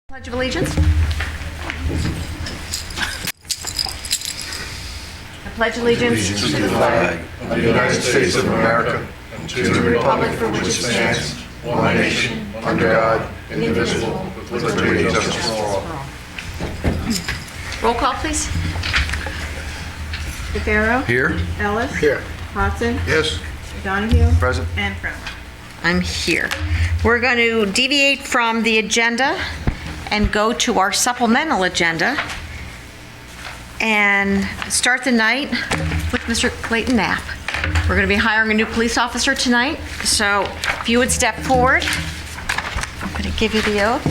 Pledge of Allegiance. I pledge allegiance to the flag of the United States of America and to the republic for which it stands, one nation, under God, indivisible, with liberty and justice for all. Roll call, please. DeFaro. Here? Ellis. Here. Hodson. Yes. Donahue. Present. And Froma. I'm here. We're going to deviate from the agenda and go to our supplemental agenda and start the night with Mr. Clayton Knapp. We're going to be hiring a new police officer tonight, so if you would step forward, I'm going to give you the oath.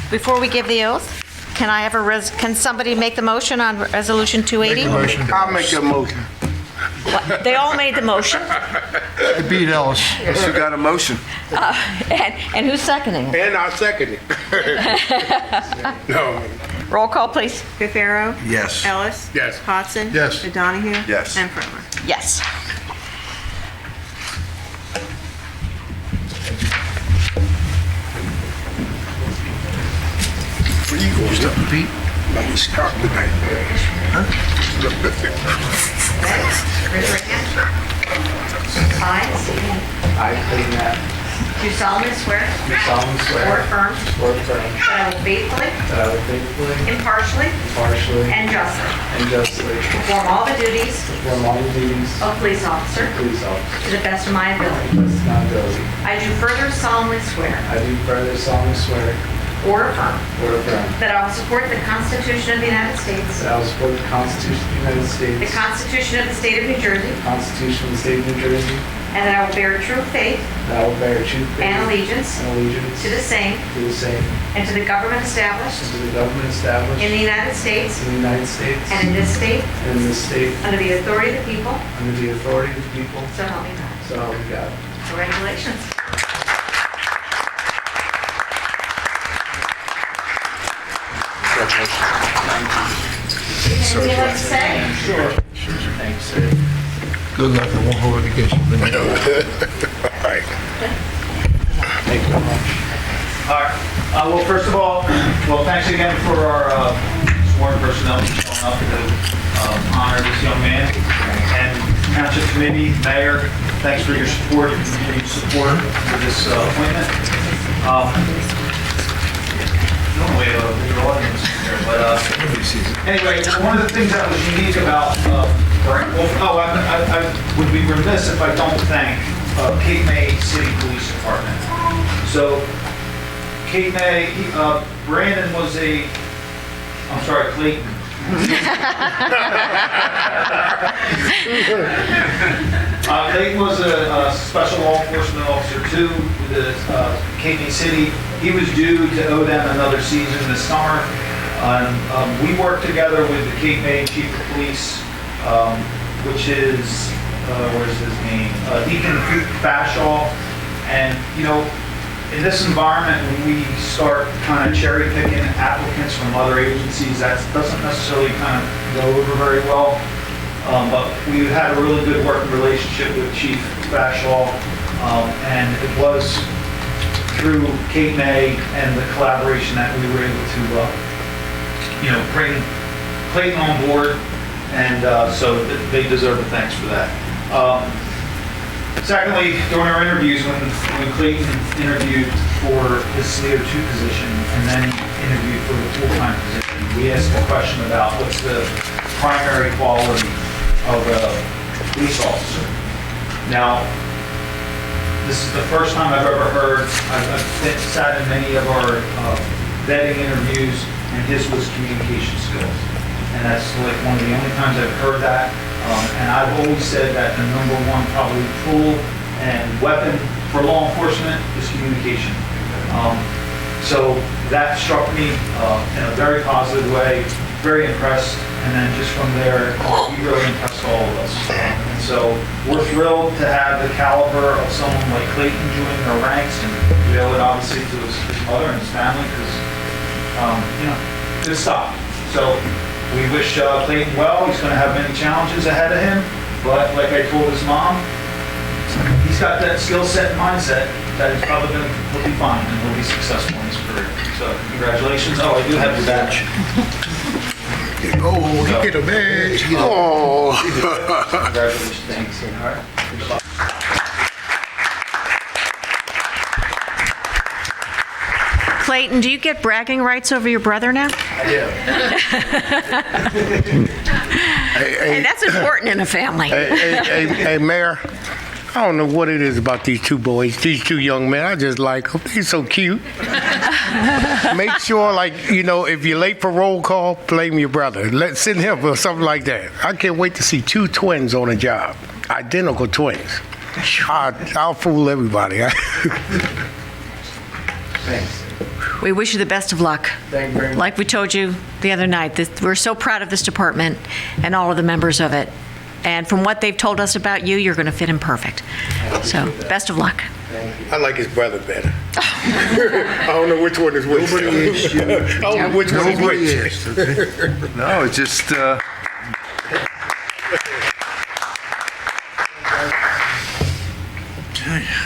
Before we give the oath, can I have can somebody make the motion on Resolution 280? I'll make a motion. What? They all made the motion. I beat Ellis. Yes, you got a motion. And who's seconding? And I'll second it. No. Roll call, please. DeFaro. Yes. Ellis. Yes. Hodson. Yes. Donahue. Yes. And Froma. Yes. Where you going, Mr. Pete? Let me start tonight. Raise your right hand. I, I, Clayton Knapp, do solemnly swear do solemnly or swear affirm or affirm that I will faithfully, that I will faithfully, impartially, impartially, and justly and justly perform all the duties perform all the duties of police officer of police officer to the best of my ability. to the best of my ability. I do further solemnly swear I do further solemnly swear or affirm or affirm that I will support the Constitution of the United States, that I will support the Constitution of the United States, the Constitution of the State of New Jersey, the Constitution of the State of New Jersey, and that I will bear true faith that I will bear true faith and allegiance and allegiance to the same to the same and to the government established and to the government established in the United States in the United States and in this state and in this state under the authority of the people, under the authority of the people, so help me God. so help me God. Congratulations. Anything you'd like to say? Sure. Thanks, sir. Good luck, I won't hold it against you. Thank you very much. All right. Well, first of all, thanks again for our sworn personnel showing up to honor this young man. And Township Committee, Mayor, thanks for your support, your continued support for this appointment. Normally a bigger audience here, but anyway, one of the things that was unique about I would be remiss if I don't thank Cape May City Police Department. So Cape May, Brandon was Clayton. Clayton was a special law enforcement officer too with the Cape May City. He was due to owe them another season this summer. We worked together with the Cape May Chief of Police, which is, what is his name? Deacon Bashaw. And, you know, in this environment, when we start kind of cherry picking applicants from other agencies, that doesn't necessarily kind of go over very well. But we had a really good working relationship with Chief Bashaw, and it was through Cape May and the collaboration that we were able to, bring Clayton on board, and so they deserve the thanks for that. Secondly, during our interviews, when Clayton interviewed for his SLEO 2 position and then interviewed for the full-time position, we asked a question about what's the primary quality of a police officer. Now, this is the first time I've ever heard, I've sat in many of our vetting interviews, and his was communication skills. And that's like one of the only times I've heard that. And I've always said that the number one probably tool and weapon for law enforcement is communication. So that struck me in a very positive way, very impressed. And then just from there, he really impressed all of us. And so we're thrilled to have the caliber of someone like Clayton joining our ranks, and we owe it obviously to his mother and his family because, good stuff. So we wish Clayton well. He's going to have many challenges ahead of him, but like I told his mom, he's got that skill set and mindset, that he'll be fine and he'll be successful in his career. So congratulations. Oh, I do have your badge. Oh, you get a badge. Oh. Congratulations. Thanks. All right. Good luck. Clayton, do you get bragging rights over your brother now? Hey, that's important in a family. Hey, Mayor, I don't know what it is about these two boys, these two young men. I just like them. They're so cute. Make sure, if you're late for roll call, blame your brother. Send him or something like that. I can't wait to see two twins on a job, identical twins. I'll fool everybody. Thanks. We wish you the best of luck. Thank you very much. Like we told you the other night, we're so proud of this department and all of the members of it. And from what they've told us about you, you're going to fit in perfect. So, best of luck. I like his brother better. I don't know which one is which. Nobody is you. I don't know which one is Nobody which. is. Okay? No, it's just,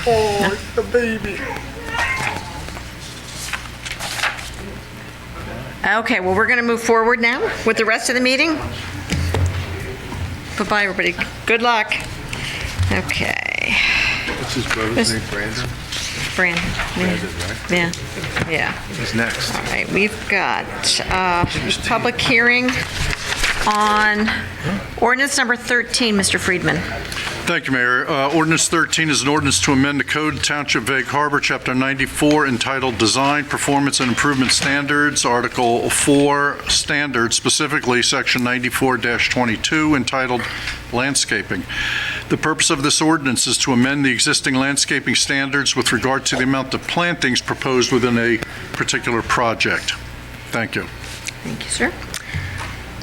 Oh, it's the baby. Okay, well, we're going to move forward now with the rest of the meeting. Bye-bye, everybody. Good luck. Okay. what's his brother's name, Brandon? Brandon. Yeah. Yeah. He's next. All right, we've got public hearing on ordinance number 13, Mr. Friedman. Thank you, Mayor. Ordinance 13 is an ordinance to amend the Code Township Vague Harbor, Chapter 94, entitled Design, Performance, and Improvement Standards, Article 4, Standards, specifically Section 94-22, entitled Landscaping. The purpose of this ordinance is to amend the existing landscaping standards with regard to the amount of plantings proposed within a particular project. Thank you. Thank you, sir.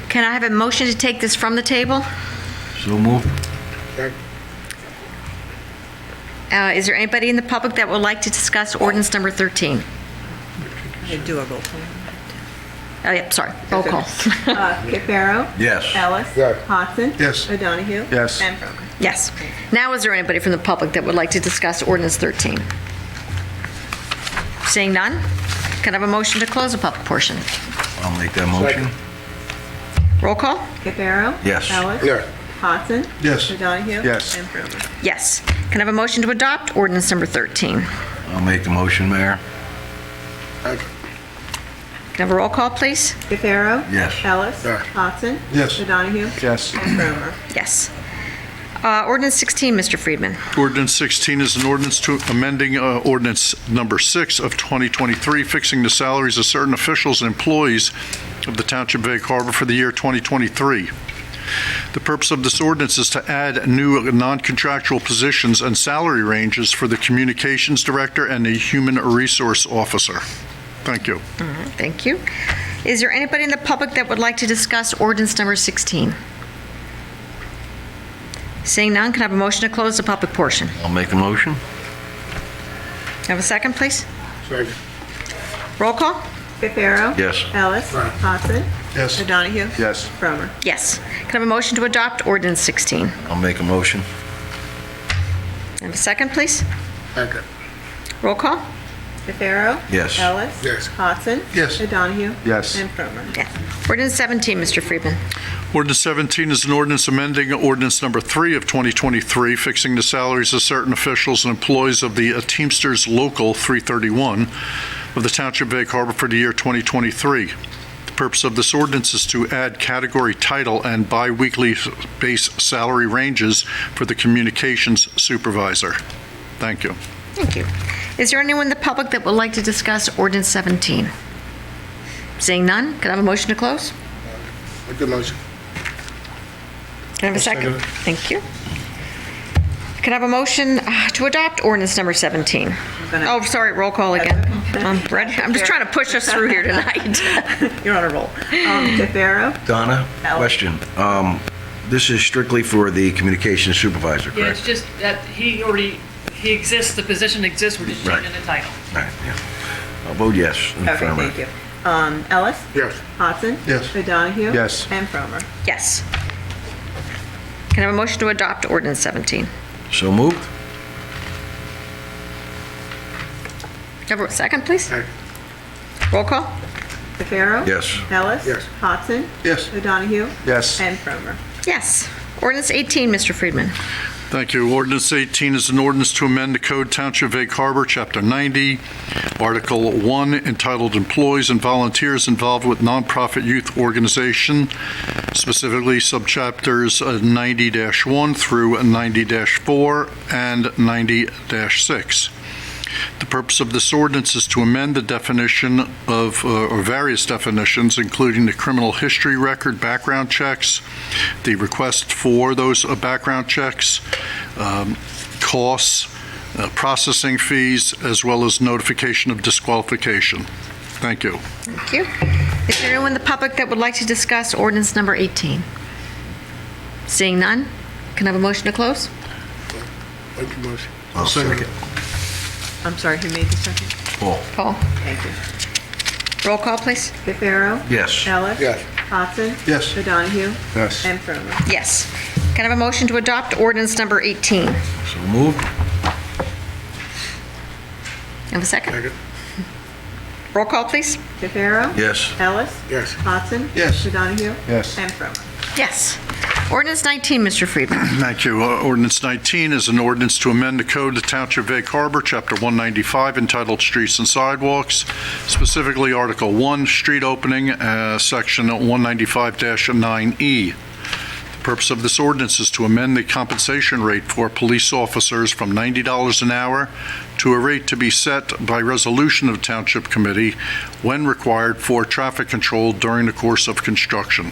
Can I have a motion to take this from the table? So move. Is there anybody in the public that would like to discuss ordinance number 13? Do a roll call. Oh, yeah, sorry, roll call. Caparo. Yes. Ellis. Yes. Hodson. Yes. O'Donohue. Yes. And Brogan. Yes. Now, is there anybody from the public that would like to discuss ordinance 13? Seeing none, can I have a motion to close the public portion? I'll make that motion. Roll call? Caparo. Yes. Ellis. Yes. Hodson. Yes. O'Donohue. Yes. And Brogan. Yes. Can I have a motion to adopt ordinance number 13? I'll make the motion, Mayor. Can I have a roll call, please? Caparo. Yes. Ellis. Yes. Hodson. Yes. O'Donohue. Yes. And Brogan. Yes. Ordinance 16, Mr. Friedman. Ordinance 16 is an ordinance to amending ordinance number 6 of 2023, fixing the salaries of certain officials and employees of the Township Vague Harbor for the year 2023. The purpose of this ordinance is to add new non-contractual positions and salary ranges for the communications director and the human resource officer. Thank you. Thank you. Is there anybody in the public that would like to discuss ordinance number 16? Seeing none, can I have a motion to close the public portion? I'll make a motion. Have a second, please? Second. Roll call? Caparo. Yes. Ellis. Hodson. Yes. O'Donohue. Yes. Brogan. Yes. Can I have a motion to adopt ordinance 16? I'll make a motion. Have a second, please? Second. Roll call? Caparo. Yes. Ellis. Yes. Hodson. Yes. O'Donohue. Yes. And Brogan. Yes. Ordinance 17, Mr. Friedman. Ordinance 17 is an ordinance amending ordinance number 3 of 2023, fixing the salaries of certain officials and employees of the Teamsters Local 331 of the Township Vague Harbor for the year 2023. The purpose of this ordinance is to add category title and biweekly base salary ranges for the communications supervisor. Thank you. Thank you. Is there anyone in the public that would like to discuss ordinance 17? Seeing none, can I have a motion to close? Make the motion. Can I have a second? Thank you. Can I have a motion to adopt ordinance number 17? Oh, sorry, roll call again. I'm ready. I'm just trying to push us through here tonight. You're on a roll. Caparo. Donna, question. This is strictly for the communications supervisor, Yeah, it's correct? just that he exists, the position exists, we're just Right. changing the title. All right, yeah. I'll vote yes. in Okay, affirmative. thank you. Ellis. Yes. Hodson. Yes. O'Donohue. Yes. And Fromer. Yes. Can I have a motion to adopt ordinance 17? So moved? Have a second, please? Roll call? DeFaro? Yes. Ellis? Yes. Hodson? Yes. O'Donohue? Yes. And Cromer. Yes. Ordinance 18, Mr. Friedman. Thank you. Ordinance 18 is an ordinance to amend the Code Township of Egg Harbor, Chapter 90, Article 1, entitled Employees and Volunteers Involved with Nonprofit Youth Organization, specifically subchapters 90-1 through 90-4 and 90-6. The purpose of this ordinance is to amend the definition of, or various definitions, including the criminal history record background checks, the request for those background checks, costs, processing fees, as well as notification of disqualification. Thank you. Thank you. Is there anyone in the public that would like to discuss ordinance number 18? Seeing none, can I have a motion to close? Make the motion. I'll second. I'm sorry, who made the second? Paul. Paul? Thank you. Roll call, please. DeFaro? Yes. Ellis? Yes. Hodson? Yes. O'Donohue? Yes. And Cromer. Yes. Can I have a motion to adopt ordinance number 18? So moved. Have a second? Second. Roll call, please. DeFaro? Yes. Ellis? Yes. Hodson? Yes. O'Donohue? Yes. And Cromer. Yes. Ordinance 19, Mr. Friedman. Thank you. Ordinance 19 is an ordinance to amend the Code of Township of Egg Harbor, Chapter 195, entitled Streets and Sidewalks, specifically Article 1, Street Opening, Section 195-9E. The purpose of this ordinance is to amend the compensation rate for police officers from $90 an hour to a rate to be set by resolution of the Township Committee when required for traffic control during the course of construction.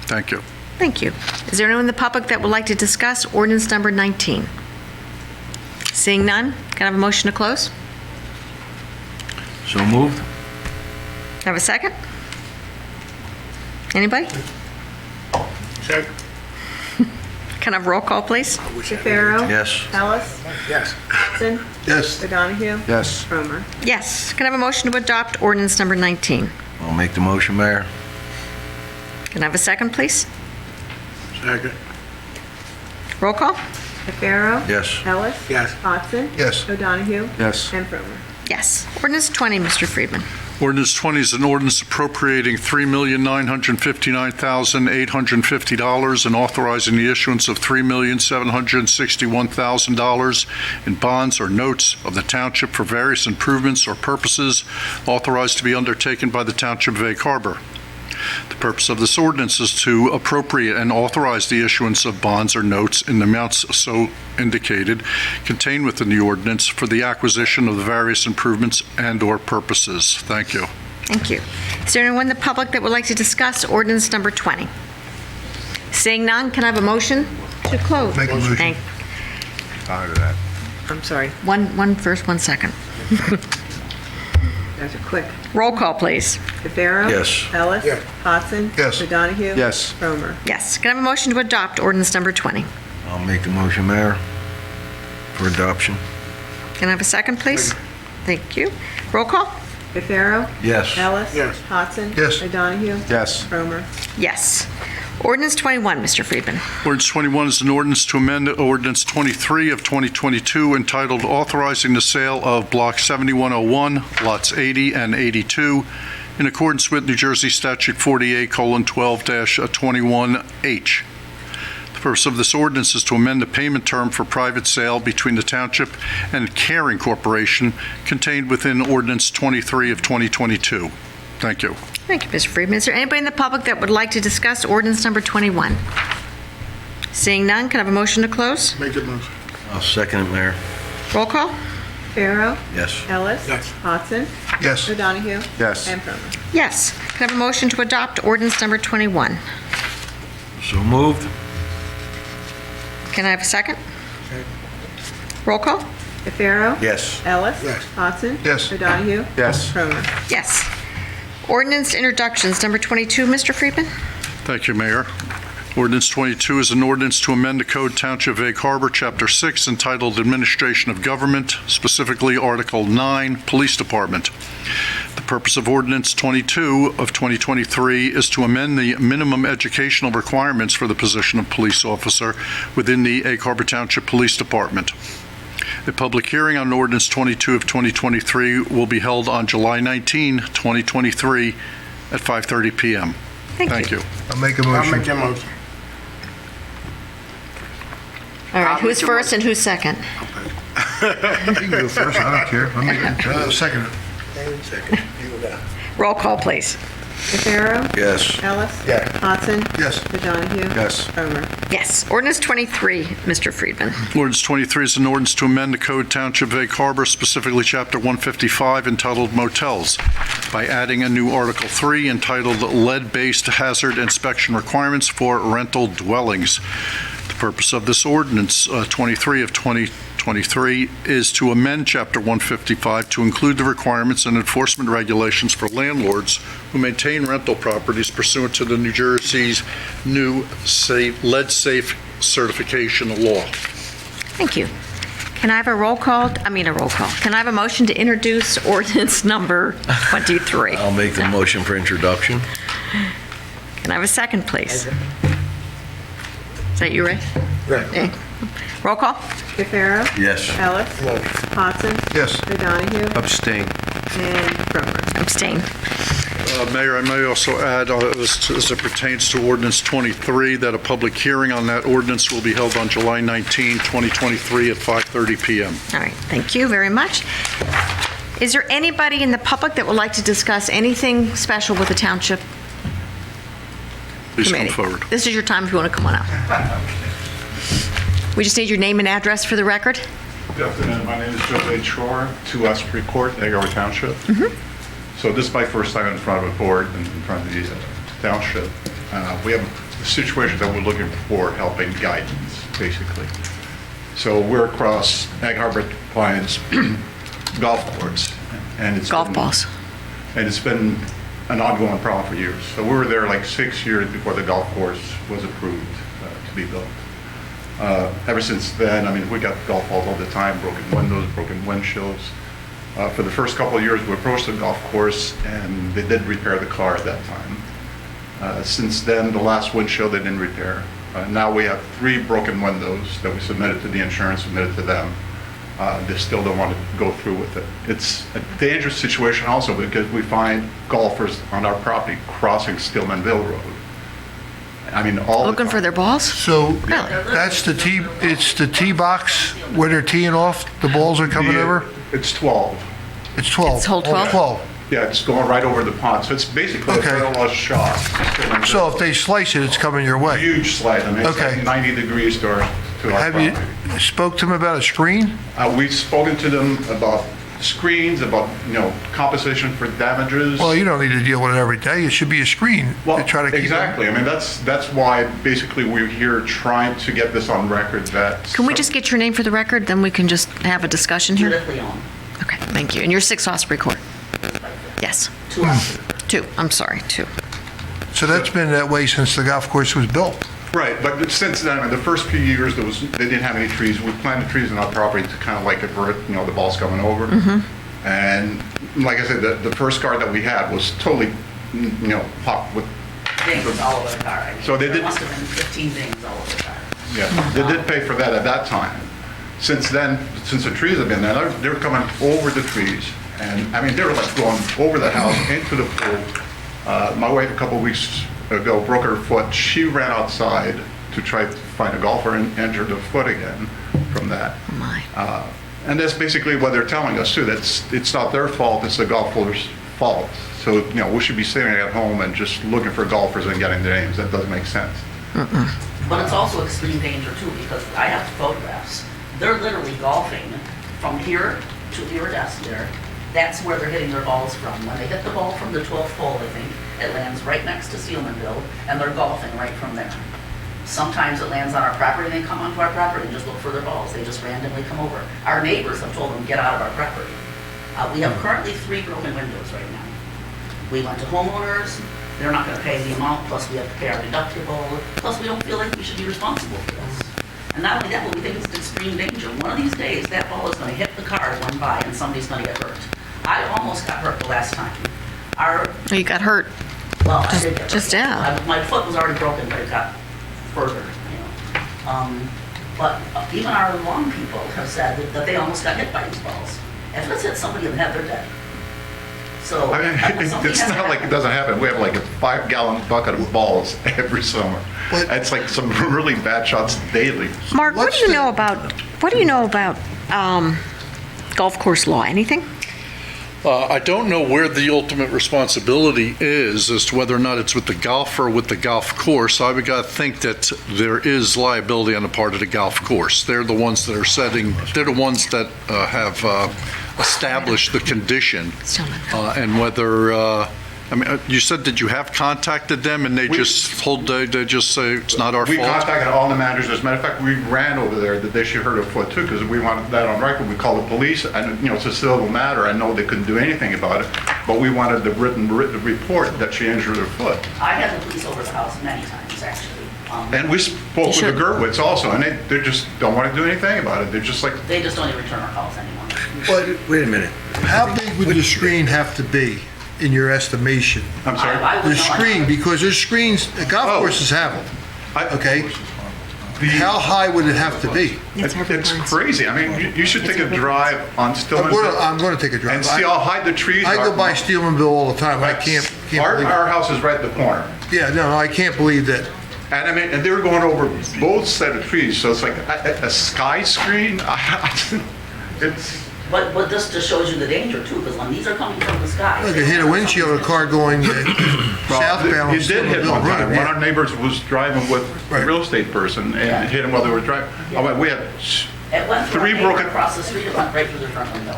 Thank you. Thank you. Is there anyone in the public that would like to discuss ordinance number 19? Seeing none, can I have a motion to close? So moved. Have a second? Anybody? Second. Can I have roll call, please? DeFaro? Yes. Ellis? Yes. Hodson? Yes. O'Donohue? Yes. Cromer. Yes. Can I have a motion to adopt ordinance number 19? I'll make the motion, Mayor. Can I have a second, please? Second. Roll call? DeFaro? Yes. Ellis? Yes. Hodson? Yes. O'Donohue? Yes. And Cromer. Yes. Ordinance 20, Mr. Friedman. Ordinance 20 is an ordinance appropriating $3,959,850 and authorizing the issuance of $3,761,000 in bonds or notes of the township for various improvements or purposes authorized to be undertaken by the Township of Egg Harbor. The purpose of this ordinance is to appropriate and authorize the issuance of bonds or notes in the amounts so indicated contained within the ordinance for the acquisition of the various improvements and/or purposes. Thank you. Thank you. Is there anyone in the public that would like to discuss ordinance number 20? Seeing none, can I have a motion to close? Make a motion. Thank- Tired of that. I'm sorry, One first, 1 second. those are quick. Roll call, please. DeFaro? Yes. Ellis? Yes. Hodson? Yes. O'Donohue? Yes. Cromer. Yes. Can I have a motion to adopt ordinance number 20? I'll make the motion, Mayor, for adoption. Can I have a second, please? Thank you. Roll call? DeFaro? Yes. Ellis? Yes. Hodson? Yes. O'Donohue? Yes. Cromer. Yes. Ordinance 21, Mr. Friedman. Ordinance 21 is an ordinance to amend Ordinance 23 of 2022 entitled Authorizing the Sale of Block 7101, Lots 80 and 82, in accordance with New Jersey Statute 48:12-21H. The purpose of this ordinance is to amend the payment term for private sale between the Township and Caring Corporation contained within Ordinance 23 of 2022. Thank you. Thank you, Mr. Friedman. Is there anybody in the public that would like to discuss ordinance number 21? Seeing none, can I have a motion to close? Make the motion. I'll second it, Mayor. Roll call? DeFaro? Yes. Ellis? Yes. Hodson? Yes. O'Donohue? Yes. And Cromer. Yes. Can I have a motion to adopt ordinance number 21? So moved. Can I have a second? Roll call? DeFaro? Yes. Ellis? Yes. Hodson? Yes. O'Donohue? Yes. Cromer. Yes. Ordinance introductions, number 22, Mr. Friedman? Thank you, Mayor. Ordinance 22 is an ordinance to amend the Code Township of Egg Harbor, Chapter 6, entitled Administration of Government, specifically Article 9, Police Department. The purpose of Ordinance 22 of 2023 is to amend the minimum educational requirements for the position of police officer within the Egg Harbor Township Police Department. A public hearing on ordinance 22 of 2023 will be held on July 19, 2023 at 5:30 PM. Thank you. I'll make a I'll make motion. that motion. All right, who's first and who's second? You can go first, I don't care. I'll make it, second. Roll call, please. Pharaoh, Yes. Ellis. Yeah. Hodson. Yes. Donahue. Yes. Homer. Yes. Ordinance 23, Mr. Friedman. Ordinance 23 is an ordinance to amend the code Township of Egg Harbor, specifically Chapter 155 entitled Motels, by adding a new Article 3 entitled Lead-Based Hazard Inspection Requirements for Rental Dwellings. The purpose of this ordinance, 23 of 2023, is to amend Chapter 155 to include the requirements and enforcement regulations for landlords who maintain rental properties pursuant to the New Jersey's new lead-safe certification law. Thank you. Can I have a roll call? Can I have a motion to introduce ordinance number 23? I'll make the motion for introduction. Can I have a second, please? Is that you, Ray? Yeah. Roll call? Pharaoh. Yes. Ellis. Hodson. Yes. Donahue. Abstain. And Cromer. Abstain. Mayor, I may also add, as it pertains to ordinance 23, that a public hearing on that ordinance will be held on July 19, 2023 at 5:30 PM. All right, thank you very much. Is there anybody in the public that would like to discuss anything special with the Township Please come Committee? forward. This is your time if you want to come on up. We just need your name and address for the record. Good afternoon. My name is Joe H. Shore, 2 Asprey Court, Egg Harbor Township. So this is my first time in front of a board and in front of the township. We have a situation that we're looking for help and guidance, basically. So we're across Egg Harbor Pines golf course, and it's Golf been- balls. and it's been an ongoing problem for years. So we were there like 6 years before the golf course was approved to be built. Ever since then, I mean, we got golf balls all the time, broken windows, broken windshields. For the first couple of years, we approached the golf course, and they did repair the car at that time. Since then, the last windshield they didn't repair. Now we have 3 broken windows that we submitted to the insurance, submitted to them. They still don't want to go through with it. It's a dangerous situation also because we find golfers on our property crossing Stillmanville Road. I mean, all the Looking for time. their balls? So Really? that's the tee, it's the tee box where they're teeing off, the balls are coming over? It's 12. It's 12. It's hole 12? 12. Yeah, it's going right over the pond, so it's basically a Okay. parallel shot. So if they slice it, it's coming your way. Huge slide, I mean, it's Okay. like 90 degrees to our Have you property. spoke to them about a screen? We've spoken to them about screens, about, compensation for damages. Well, you don't need to deal with it every day. It should be a screen Well, to try to keep them. exactly. I mean, that's why basically we're here trying to get this on record that. Can we just get your name for the record, then we can just have a discussion here? Judith Leon, Okay, thank you. And you're 6 Osprey Court? Yes. 2 Asprey. 2, I'm sorry, 2. So that's been that way since the golf course was built. Right, but since then, in the first few years, they didn't have any trees. We planted trees on our property to kind of like avert, the balls coming over. And like I said, the first car that we had was totally, popped with, Dings all over the car. I mean, So they there did- must have been 15 dings all over the car. yeah, they did pay for that at that time. Since then, since the trees have been there, they're coming over the trees. And, I mean, they were like going over the house, into the pool. My wife, a couple weeks ago, broke her foot. She ran outside to try to find a golfer and injured her foot again from that. Oh, my. And that's basically what they're telling us, too. It's not their fault, it's the golfer's fault. So, we should be sitting at home and just looking for golfers and getting their names. That doesn't make sense. But it's also extreme danger too, because I have photographs. They're literally golfing from here to your desk there. That's where they're hitting their balls from. When they hit the ball from the 12th hole, I think, it lands right next to Sealmanville, and they're golfing right from there. Sometimes it lands on our property, and they come onto our property and just look for their balls. They just randomly come over. Our neighbors have told them, get out of our property. We have currently 3 broken windows right now. We went to homeowners, they're not gonna pay the amount, plus we have to pay our deductible, plus we don't feel like we should be responsible for this. And not only that, but we think it's extreme danger. One of these days, that ball is gonna hit the car going by and somebody's gonna get hurt. I almost got hurt the last time. Oh, you got hurt. Well, I did get Just hurt. yeah. My foot was already broken, but it got further, But even our lawn people have said that they almost got hit by these balls. If it's hit somebody in the head, they're dead. So. I mean, something it's has to not like it happen. doesn't happen. We have like a 5-gallon bucket of balls every summer. It's like some really bad shots daily. Mark, what do you know about, golf course law? Anything? I don't know where the ultimate responsibility is as to whether or not it's with the golfer or with the golf course. I would gotta think that there is liability on the part of the golf course. They're the ones that are they're the ones that have established the condition. And whether, you said that you have contacted them and they just say it's not our We fault? contacted all the managers. As a matter of fact, we ran over there the day she hurt her foot too, because we wanted that on record. We called the police, and it's a civil matter. I know they couldn't do anything about it, but we wanted the written report that she injured her foot. I had the police over the house many times, actually. And we spoke with the Gerwitz also, and they just don't want to do anything about it. They're just like, They just don't even return our calls anymore. Wait a minute. How big would the screen have to be, in your estimation? I'm sorry. I would The know- screen, because there's screens, the golf Oh. courses have them, I- okay? How high would it have to be? It's crazy. I mean, you should take a drive on Stillmanville I'm going to take a drive. and see how high the trees are. I go by Steelmanville all the time. I can't believe. Our house is right at the corner. Yeah, no, I can't believe that. And I mean, and they were going over both set of trees, so it's like a sky screen. It's, But this just shows you the danger too, because when these are coming from the sky. Look, it hit a windshield of a car going southbound. it did hit Steelmanville one time. Road, One yeah. of our neighbors was driving with a Right. real estate person and Yeah. it hit him while they were driving. Oh, but we had, It went through Three a neighbor broken- across the street, it went right through the front window.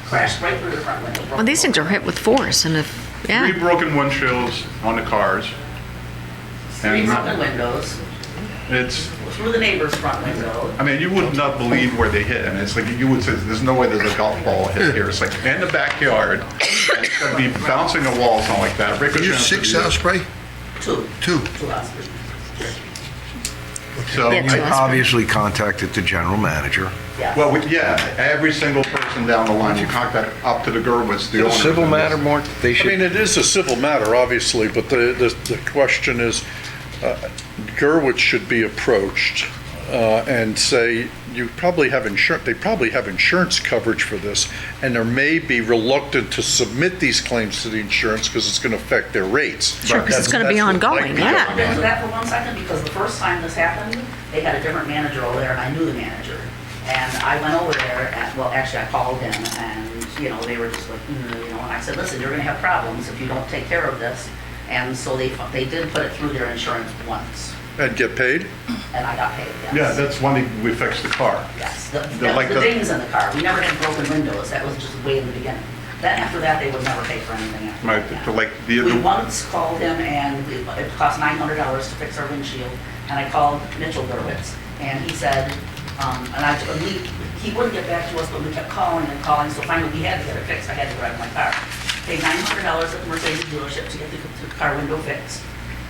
Crashed right through the front window. Well, these things are hit with force, and if, three yeah. broken windshields on the cars. Three And broken windows, it's, through the neighbor's front window. I mean, you would not believe where they hit. And it's like, you would say, there's no way there's a golf ball hit here. It's like in the backyard. And it's gonna be bouncing the wall, something like that. Did you ricocheting six through hour the- spray? Two. Two. Two houses. So, Yeah, You obviously contacted the general manager. Yeah. well, yeah, every single person down the line, you contact up to the Gerwitz, the A owner. civil matter, Mark, they I mean, should, it is a civil matter, obviously, but the question is, Gerwitz should be approached and say, you probably have insurance, they probably have insurance coverage for this, and they may be reluctant to submit these claims to the insurance because it's going to affect their rates. Sure, 'cause it's gonna be That's what ongoing, might be yeah. I'll get into that for 1 second, because the first time this happened, they had a different manager over there, and I knew the manager. And I went over there, and, well, actually, I called him, and, they were just like, and I said, listen, you're gonna have problems if you don't take care of this. And so they did put it through their insurance once, And get paid? and I got paid, yes. Yeah, that's when we fixed the car. Yes, like the the- dings in the car, we never had broken windows, that was just way in the beginning. Then after that, they would never pay for anything after Right, that. to like We the, once called him and it cost $900 to fix our windshield. And I called Mitchell Gerwitz and he said, he wouldn't get back to us, but we kept calling and calling. So finally we had to get it fixed. I had to drive my car. Paid $900 at the Mercedes dealership to get the car window fixed.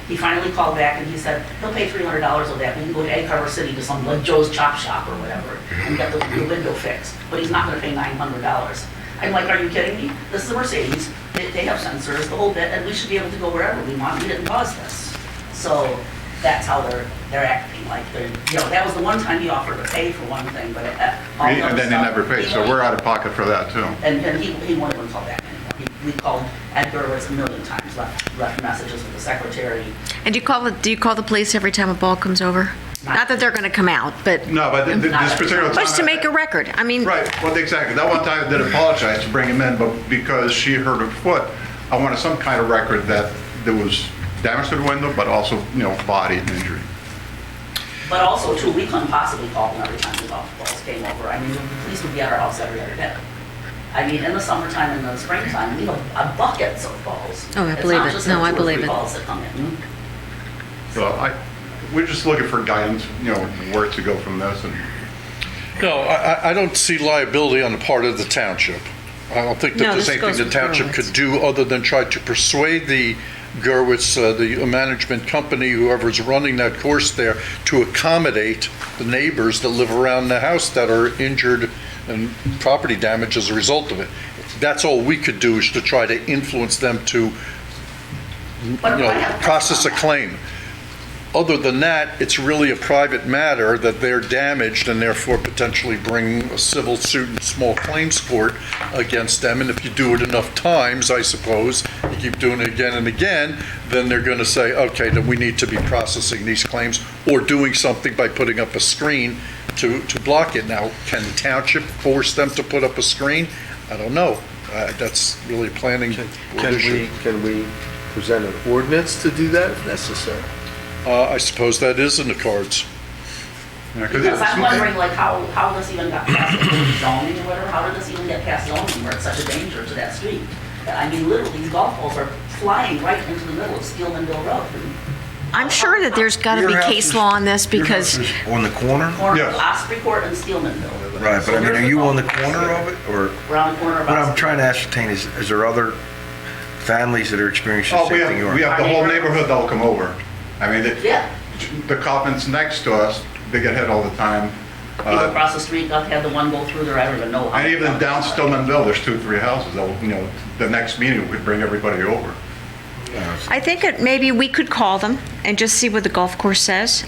He finally called back and he said, he'll pay $300 of that. We can go to Egg Harbor City to some like Joe's Chop Shop or whatever and get the window fixed. But he's not gonna pay $900. I'm like, are you kidding me? This is a Mercedes, they have sensors, the whole bit, and we should be able to go wherever we want, we didn't cause this. So that's how they're acting, like that was the one time he offered to pay for one thing, but all the and other then they stuff, never paid, he so won't- we're out of pocket for that too. And he won't even call back anymore. We called Ed Gerwitz a million times, left messages with the secretary. And do you call the police every time a ball comes over? Not that they're gonna come out, but No, but this particular time. just to make a record. I mean, Right, well, exactly. That one time I did apologize to bring him in, but because she hurt her foot, I wanted some kind of record that there was damage to the window, but also, body and injury. But also too, we couldn't possibly call them every time the golf balls came over. I mean, the police would be at our house every other day. I mean, in the summertime and the springtime, buckets of balls. Oh, I believe it. No, I believe it. It's not just the 2 or 3 balls that come in. So we're just looking for guidance, where to go from this and. No, I don't see liability on the part of the township. I don't think that No, there's this anything goes the with township Gerwitz. could do other than try to persuade the Gerwitz, the management company, whoever's running that course there, to accommodate the neighbors that live around the house that are injured and property damage as a result of it. That's all we could do, is to try to influence them to, But I have a process a question on that. claim. other than that, it's really a private matter that they're damaged and therefore potentially bring a civil suit and small claims court against them. And if you do it enough times, I suppose, you keep doing it again and again, then they're going to say, okay, then we need to be processing these claims or doing something by putting up a screen to block it. Now, can the township force them to put up a screen? I don't know. That's really a planning board issue. Can we present an ordinance to do that if necessary? I suppose that is in the cards. Yeah, 'cause Because it's- I'm wondering, like, how this even got past zoning or whatever, how did this even get past zoning where it's such a danger to that street? I mean, literally, these golf balls are flying right into the middle of Steelmanville Road. I'm sure that there's got to be case law on this because On the corner? Corner Yes. of Osprey Court and Steelmanville. Right, but I mean, are you on the corner of it, or? Around the corner of What I'm Osprey. trying to ascertain is there other families that are experiencing the Oh, same thing you are? we have the whole neighborhood that'll come over. I mean, Yeah, the Coppins next to us, they get hit all the time. people across the street, I've had the one go through there, I don't even know how. And even down Stillmanville, there's 2, 3 houses that, the next meeting, we could bring everybody over. I think maybe we could call them and just see what the golf course says,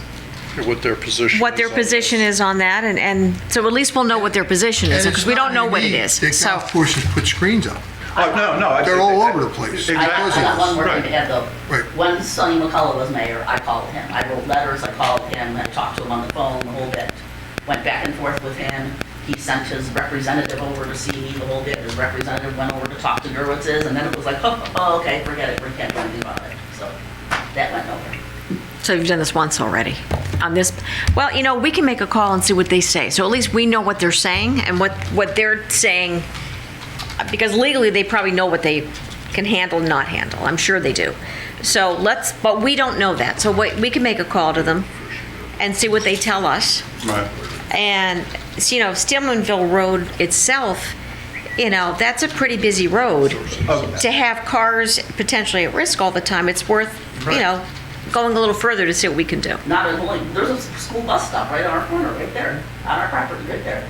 What their position what their is on position is on that, and so at least we'll know what their position is, because we don't know what it is. The So, golf courses put screens up. Oh, no. They're all over the place. I got one more thing to add though. Right. When Sonny McCullough was mayor, I called him. I wrote letters, I called him, I talked to him on the phone the whole bit. Went back and forth with him. He sent his representative over to see me the whole bit. His representative went over to talk to Gerwitz's, and then it was like, oh, okay, forget it, we can't do anything about it. So that went nowhere. so you've done this once already on this. Well, we can make a call and see what they say. So at least we know what they're saying and what they're saying, because legally they probably know what they can handle and not handle. I'm sure they do. So but we don't know that. So we can make a call to them and see what they tell us. Right. And, Steelmanville Road itself, that's a pretty busy road. To have cars potentially at risk all the time, it's worth, going a little further to see what we can do. Not at all. There's a school bus stop right on our corner, right there, on our property, right there.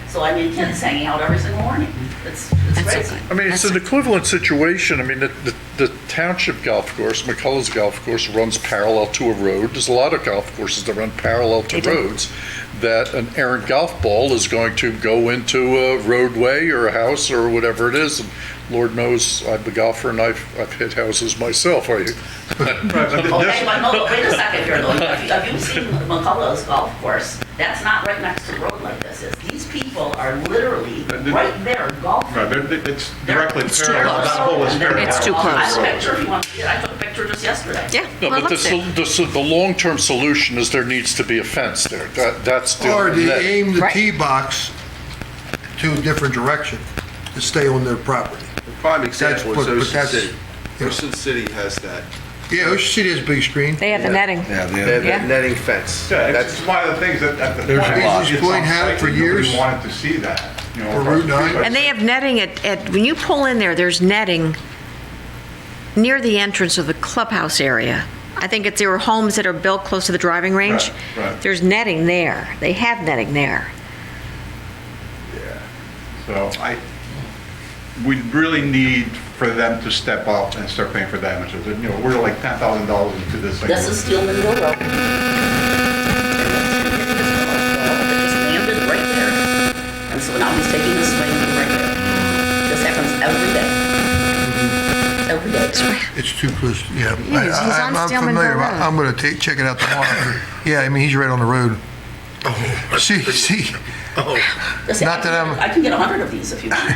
So I mean, kids hanging out every single morning. It's crazy. I mean, it's an equivalent situation. I mean, the Township golf course, McCullough's golf course, runs parallel to a road. There's a lot of golf courses that run parallel to They do. roads, that an errant golf ball is going to go into a roadway or a house or whatever it is. And Lord knows, I'm a golfer and I've hit houses myself. Are you? Right, but Okay, this- but no, wait a second here though. Have you seen McCullough's golf course? That's not right next to the road like this is. These people are literally right there golfing. Right, it's directly It's too parallel. close. That hole is parallel. It's too close. I have a picture if you want to see it. I took a picture just yesterday. Yeah, No, well, but let's see. the long-term solution is there needs to be a fence there. That's the. Or they aim the Right. tee box to a different direction to stay on their property. Prime example is But Ocean that's- City. yeah. Ocean City has that. Yeah, Ocean City has a big screen. They have the netting. Yeah, They they have Yeah. that netting fence. Yeah, That's it's one of the things that at the There's point, reasons it's Floyd had it for unsightly. years. Nobody wanted to see that. For across Route the 9. street. And they have netting when you pull in there's netting near the entrance of the clubhouse area. I think there are homes that are built close to the driving range. right. There's netting there. They have netting there. So we really need for them to step up and start paying for damages. And, we're like $10,000 into this thing. This is Steelmanville Road. It just landed right there. And so now he's taking this swing right there. This happens every day. Every day. It's too close, yeah. he's on I'm Stillmanville familiar. Road. I'm going to check it out tomorrow. Yeah, I mean, he's right on the road. See, This Not that I'm- I can get 100 of these if you want.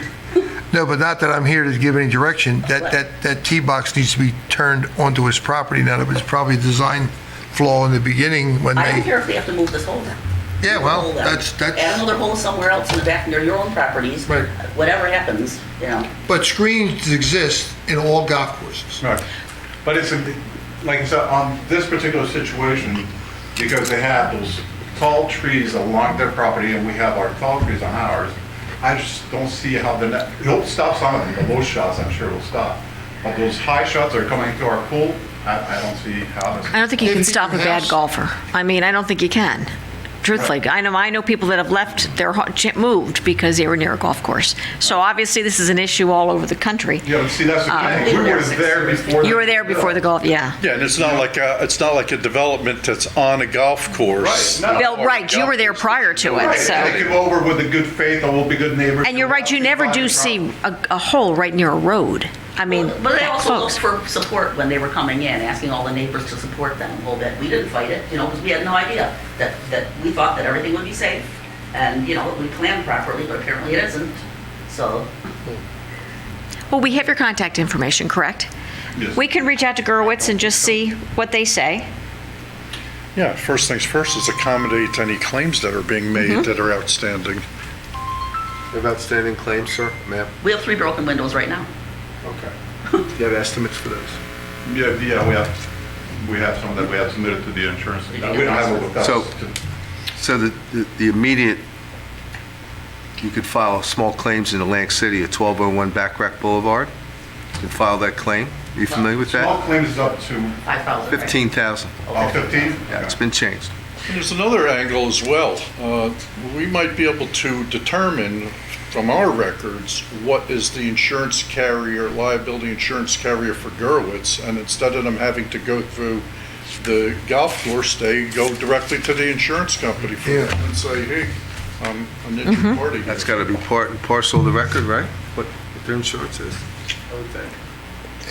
no, but not that I'm here to give any direction. That tee box needs to be turned onto his property now. That was probably a design flaw in the beginning when I don't they, care if they have to move this hole down. yeah, Move the well, hole down. that's, Add another hole somewhere else in the back near your own properties. Right. Whatever happens, but screens exist in all golf courses. Right. But it's, like I said, on this particular situation, because they have those tall trees along their property and we have our tall trees on ours, I just don't see how he'll stop some of them, the low shots I'm sure will stop. But those high shots that are coming to our pool, I don't see how. I don't think you can If stop a your bad house- golfer. I mean, I don't think you can. truthfully. I know people that have left moved because they were near a golf course. So obviously, this is an issue all over the country. Yeah, but see, that's the thing. We were there before. You were there before the golf, yeah. Yeah, and it's not like a development that's on a golf course. Right, no. Bill, right, you were there prior to it, Right, so. they came over with a good faith, and we'll be good neighbors. And you're right, you never do see a hole right near a road. I mean, But they also folks. looked for support when they were coming in, asking all the neighbors to support them a little bit. We didn't fight it, because we had no idea that we thought that everything would be safe. And, we planned properly, but apparently it isn't. So, Well, we have your contact information, correct? Yes. We can reach out to Gerwitz and just see what they say. Yeah, first things first is accommodate any claims that are being made that are outstanding. You have outstanding claims, sir, ma'am? we have 3 broken windows right now. Okay. Do you have estimates for those? Yeah, we have some that we have submitted to the insurance. We don't have it with us. So the immediate, you could file small claims in Atlantic City at 1201 Backrack Boulevard. You can file that claim. Are you familiar with Small that? claims is up to 5,000. right? 15,000. 15? Yeah, it's been changed. And there's another angle as well. We might be able to determine from our records what is the insurance carrier, liability insurance carrier for Gerwitz, and instead of them having to go through the golf course, they go directly to the insurance company for it and say, hey, I'm an injured party. That's got to be part and parcel of the record, right? What their insurance is, I would think.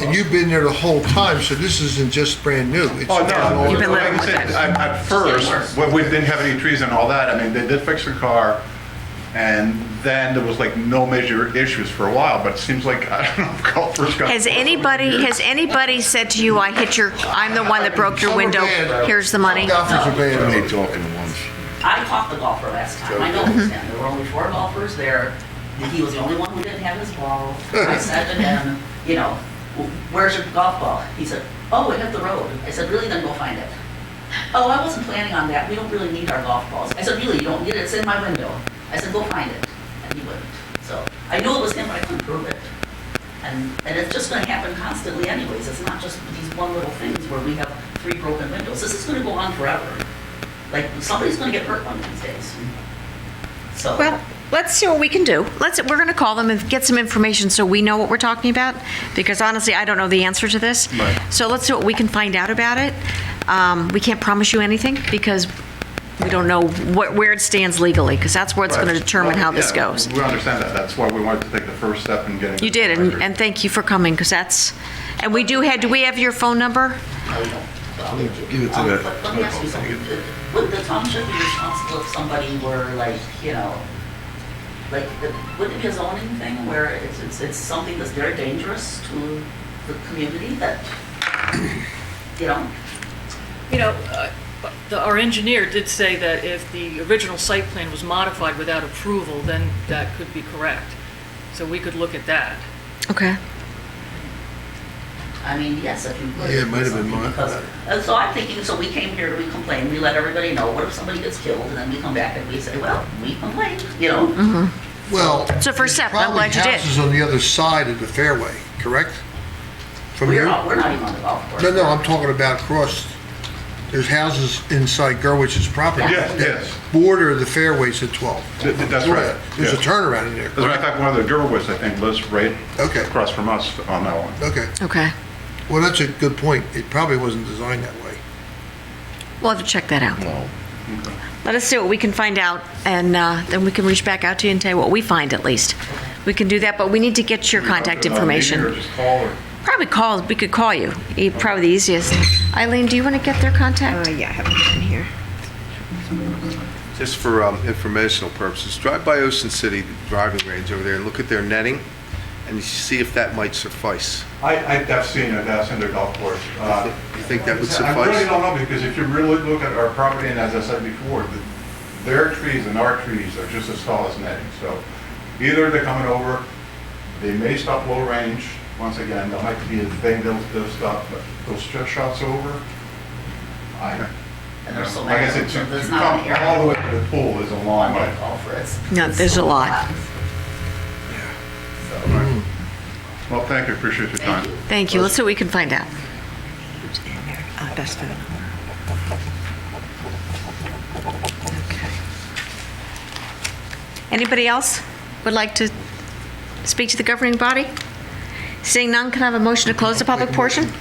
And you've been there the whole time, so this isn't just brand new. It's Oh, no. You've been Like living I with said, it. at first, when we didn't have any trees and all that, I mean, they did fix the car, and then there was like no major issues for a while, but it seems like, I don't know, if golfers got. Has anybody said to you, I'm the one that broke your Some are window, bad. here's the money? Golfers are bad. They talking to once. I caught the golfer last time. I know him. There were only 4 golfers there. He was the only one who didn't have his ball. I said to him, where's your golf ball? He said, oh, it hit the road. I said, really? Then go find it. Oh, I wasn't planning on that. We don't really need our golf balls. I said, really? You don't need it? It's in my window. I said, go find it. And he wouldn't. So I knew it was him, but I couldn't prove it. And it's just going to happen constantly anyways. It's not just these one little things where we have 3 broken windows. This is going to go on forever. Like, somebody's going to get hurt one of these days. So. Well, let's see what we can do. We're going to call them and get some information so we know what we're talking about, because honestly, I don't know the answer to this. Right. So let's see what we can find out about it. We can't promise you anything because we don't know where it stands legally, because that's where it's going to Right. determine how this Yeah, goes. We understand that. That's why we wanted to take the first step in getting. You did, and thank you for coming, because do we have your phone number? Give it to the. Let me ask you something. Would the township be responsible if somebody were would it be a zoning thing where it's something that's very dangerous to the community that, Our engineer did say that if the original site plan was modified without approval, then that could be correct. So we could look at that. Okay. I mean, yes, if you would. Yeah, it might have been mine. So I'm thinking, so we came here, we complained, we let everybody know, what if somebody gets killed? And then we come back and we say, well, we complained, Well, It's a first step. I'm glad you probably did. houses on the other side of the fairway, correct? From We're here? not even on the golf course. No, I'm talking about across, there's houses inside Gerwich's property. Yes, that yes. Border the fairways at 12. That's right. There's a Yeah. turnaround in there. As a matter of fact, one of the Gerwitz, I think, lives right Okay. across from us on that one. Okay. Okay. Well, that's a good point. It probably wasn't designed that way. We'll have to check that out. Let us see what we can find out, and then we can reach back out to you and tell you what we find at least. We can do that, but we need to get your contact Or information. just call or. Probably call, we could call you. Probably the easiest. Eileen, do you want to get their contact? Yeah, I have it in here. Just for informational purposes, drive by Ocean City driving range over there and look at their netting and see if that might suffice. I've seen it, that's in the golf course. You think that would I really suffice? don't know, because if you really look at our property, and as I said before, their trees and our trees are just as tall as netting. So either they're coming over, they may stop low range, once again, that might be a thing, they'll stop, but those strip shots over, And there's so like I many, said, to there's come not an area. all the way to the pool is a long way. Golfer, it's. No, there's a lot. Well, thank you, appreciate your time. Thank you. Let's see what we can find out. Best phone number. Okay. Anybody else would like to speak to the governing body? Seeing none, can I have a motion to close the public portion? Can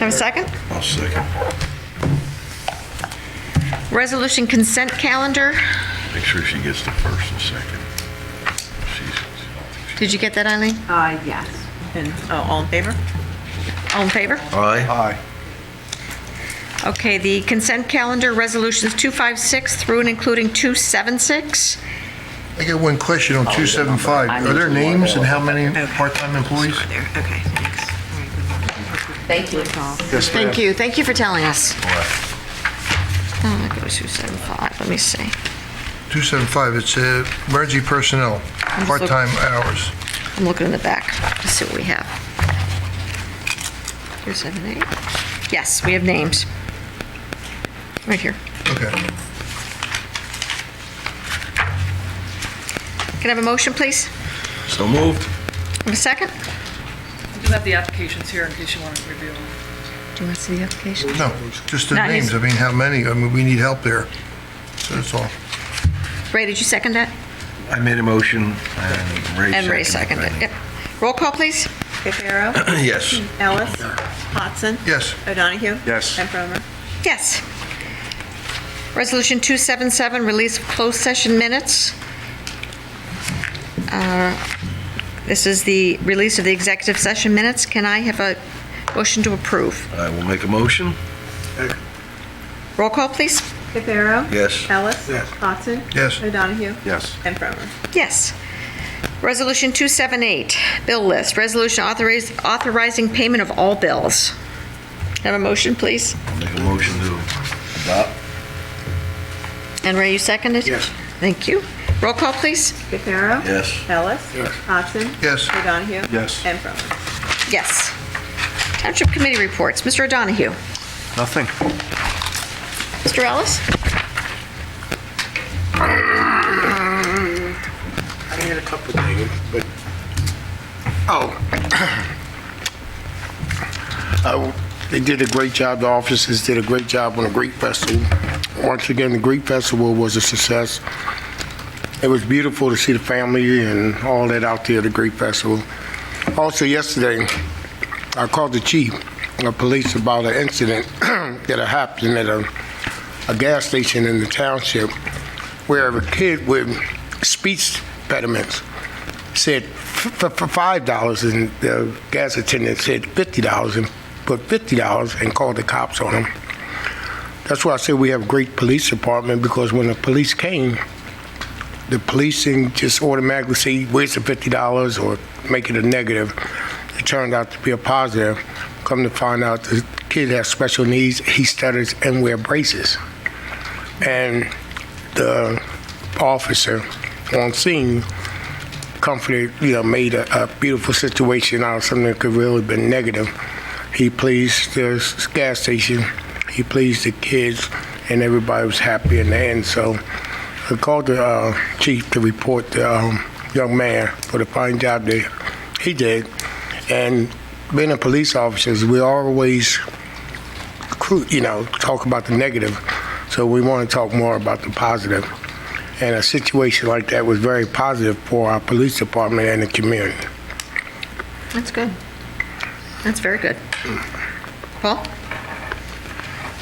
I have a second? I'll second. Resolution consent calendar. Make sure she gets the first and second. Did you get that, Eileen? Yes. And, all in favor? All in favor? Aye. Aye. Okay, the consent calendar, resolutions 256 through and including 276. I got one question on 275. Are there names and how many part-time employees? There, okay, thanks. Thank you. Yes, ma'am. Thank you. Thank you for telling us. Oh, that goes 275. Let me see. 275, it's emergency personnel, part-time hours. I'm looking in the back to see what we have. 278. Yes, we have names. Right here. Okay. Can I have a motion, please? So moved. Have a second? We do have the applications here in case you want to review them. Do you want to see the application? No, just the Not his- names. I mean, how many? I mean, we need help there. So that's all. Ray, did you second that? I made a motion and Ray seconded. And Ray seconded it. Yep. Roll call, please. Cafaro? Yes. Ellis? Hodson? Yes. O'Donohue? Yes. And Cromer? Yes. Resolution 277, release of closed session minutes. This is the release of the executive session minutes. Can I have a motion to approve? I will make a motion. Roll call, please. Cafaro? Yes. Ellis? Yes. Hodson? Yes. O'Donohue? Yes. And Cromer? Yes. Resolution 278, bill list. Resolution authorizing payment of all bills. Have a motion, please. I'll make a motion to adopt. And Ray, you seconded? Yes. Thank you. Roll call, please. Cafaro? Yes. Ellis? Yes. Hodson? Yes. O'Donohue? Yes. And Cromer? Yes. Township Committee reports. Mr. O'Donohue. Nothing. Mr. Ellis? I had a couple things, but, they did a great job. The officers did a great job on the Greek Festival. Once again, the Greek Festival was a success. It was beautiful to see the family and all that out there at the Greek Festival. Also, yesterday, I called the chief of police about an incident that happened at a gas station in the township where a kid with speech impediments said for $5, and the gas attendant said $50 and put $50 and called the cops on him. That's why I say we have a great police department, because when the police came, the policing just automatically say, where's the $50, or make it a negative. It turned out to be a positive. Come to find out the kid has special needs. He stutters and wear braces. And the officer on scene comforted, made a beautiful situation out of something that could really have been negative. He pleased the gas station, he pleased the kids, and everybody was happy in the end. So I called the chief to report the young man for the fine job that he did. And being a police officer, we always, talk about the negative. So we want to talk more about the positive. And a situation like that was very positive for our police department and the community. That's good. That's very good. Paul?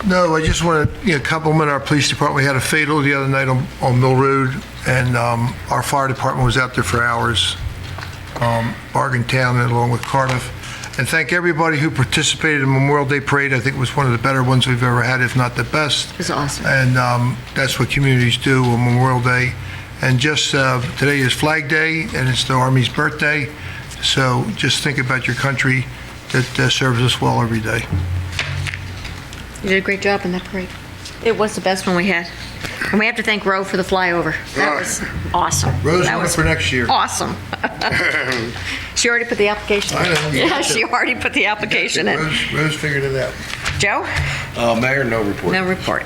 No, I just want to compliment our police department. We had a fatal the other night on Mill Road, and our fire department was out there for hours, Bargaintown along with Cardiff. And thank everybody who participated in Memorial Day Parade. I think it was one of the better ones we've ever had, if not the best. It was awesome. And that's what communities do on Memorial Day. And just today is Flag Day, and it's the Army's birthday. So just think about your country that serves us well every day. You did a great job in that parade. It was the best one we had. And we have to thank Roe for the flyover. That was awesome. Rose That one was for next year. awesome. She already put the application in. I know. Yeah, she already put the application in. Rose figured it out. Joe? Mayor, no report. No report.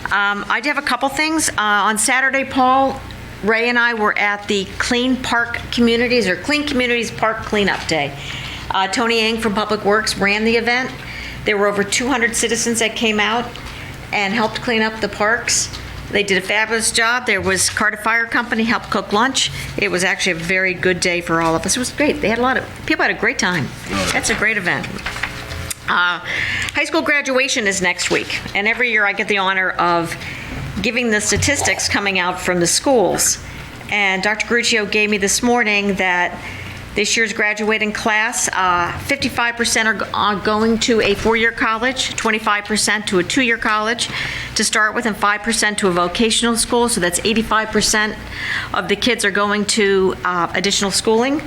I do have a couple things. On Saturday, Paul, Ray and I were at the Clean Park Communities, or Clean Communities Park Cleanup Day. Tony Ang from Public Works ran the event. There were over 200 citizens that came out and helped clean up the parks. They did a fabulous job. There was Carter Fire Company helped cook lunch. It was actually a very good day for all of us. It was great. They had people had a great time. That's a great event. High school graduation is next week, and every year I get the honor of giving the statistics coming out from the schools. And Dr. Gruccio gave me this morning that this year's graduating class, 55% are going to a four-year college, 25% to a two-year college to start with, and 5% to a vocational school. So that's 85% of the kids are going to additional schooling.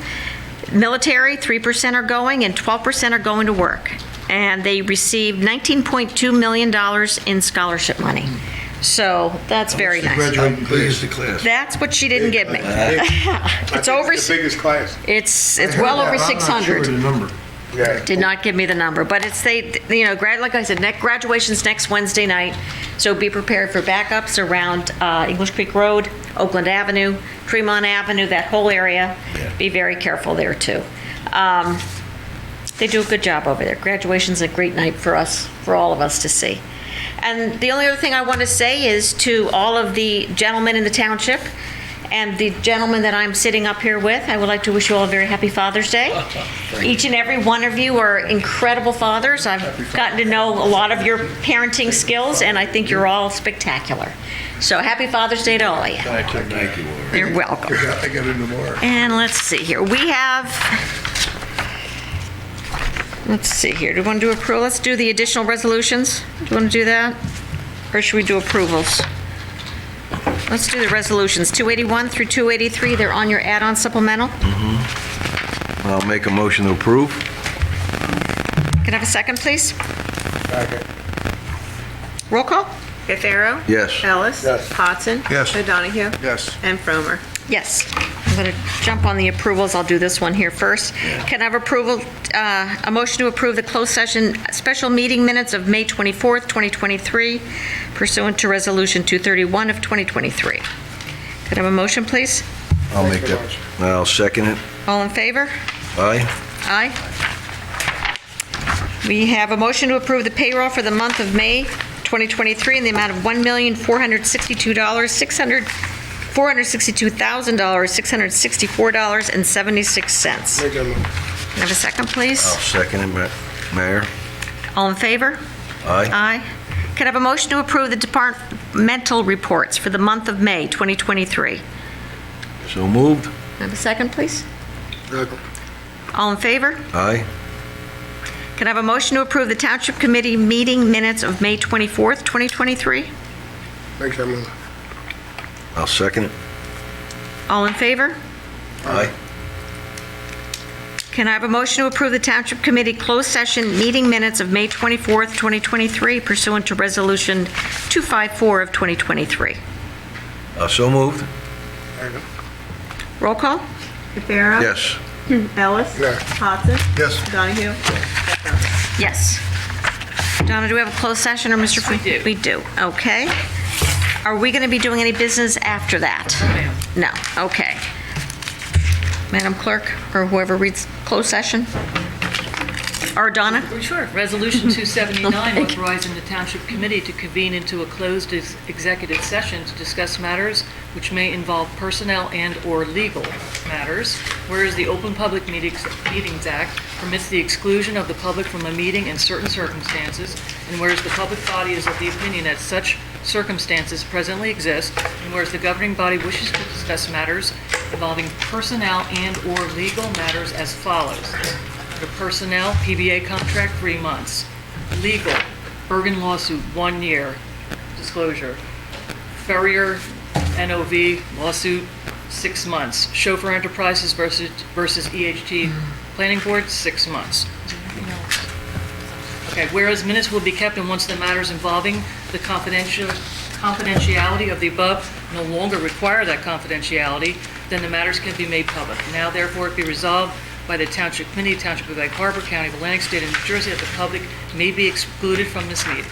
Military, 3% are going, and 12% are going to work. And they received $19.2 million in scholarship money. So that's very nice. Graduating class. That's what she didn't give me. It's over. The biggest class. It's well over 600. I'm not sure of the number. Yeah. Did not give me the number, but it's like I said, graduation's next Wednesday night, so be prepared for backups around English Creek Road, Oakland Avenue, Tremont Avenue, that whole area. Be very careful there too. They do a good job over there. Graduation's a great night for us, for all of us to see. And the only other thing I want to say is to all of the gentlemen in the township and the gentleman that I'm sitting up here with, I would like to wish you all a very happy Father's Day. Each and every one of you are incredible fathers. I've gotten to know a lot of your parenting skills, and I think you're all spectacular. So happy Father's Day to all of you. Thank you. You're welcome. I got into more. And let's see here. Do we want to do approval? Let's do the additional resolutions. Do you want to do that? Or should we do approvals? Let's do the resolutions, 281 through 283. They're on your add-on supplemental. I'll make a motion to approve. Can I have a second, please? Second. Roll call? Fafaro? Yes. Ellis? Yes. Hodson? Yes. O'Donohue? Yes. And Fromer. Yes. I'm going to jump on the approvals. I'll do this one here first. Can I have approval, a motion to approve the closed session special meeting minutes of May 24th, 2023, pursuant to Resolution 231 of 2023? Could I have a motion, please? I'll make that. I'll second it. All in favor? Aye. Aye. We have a motion to approve the payroll for the month of May 2023 in the amount of $462,664.76. Make that motion. Can I have a second, please? I'll second it, Mayor. All in favor? Aye. Aye. Can I have a motion to approve the departmental reports for the month of May 2023? So moved. Can I have a second, please? Second. All in favor? Aye. Can I have a motion to approve the Township Committee meeting minutes of May 24th, 2023? Make that motion. I'll second it. All in favor? Aye. Can I have a motion to approve the Township Committee closed session meeting minutes of May 24th, 2023 pursuant to Resolution 254 of 2023? So moved. Second. Roll call? Fafaro? Yes. Ellis? Yes. Hodson? Yes. Donahue? Yes. Donna, do we have a closed session, or Mr. Yes, we do. We do, okay. Are we going to be doing any business after that? No, okay. Madam Clerk, or whoever reads closed session? Or Donna? Sure. Resolution 279, authorizing the Township Committee to convene into a closed executive session to discuss matters which may involve personnel and/or legal matters, whereas the Open Public Meetings Act permits the exclusion of the public from a meeting in certain circumstances, and whereas the public body is of the opinion that such circumstances presently exist, and whereas the governing body wishes to discuss matters involving personnel and/or legal matters as follows. The personnel, PBA contract, 3 months. Legal, Bergen lawsuit, 1 year. Disclosure. Ferrier, NOV lawsuit, 6 months. Chauffeur Enterprises versus EHT Planning Board, 6 months. Okay, whereas minutes will be kept, and once the matters involving the confidentiality of the above no longer require that confidentiality, then the matters can be made public. Now therefore it be resolved by the Township Committee, Township of Egg Harbor, County of Atlantic, State of New Jersey, that the public may be excluded from this meeting.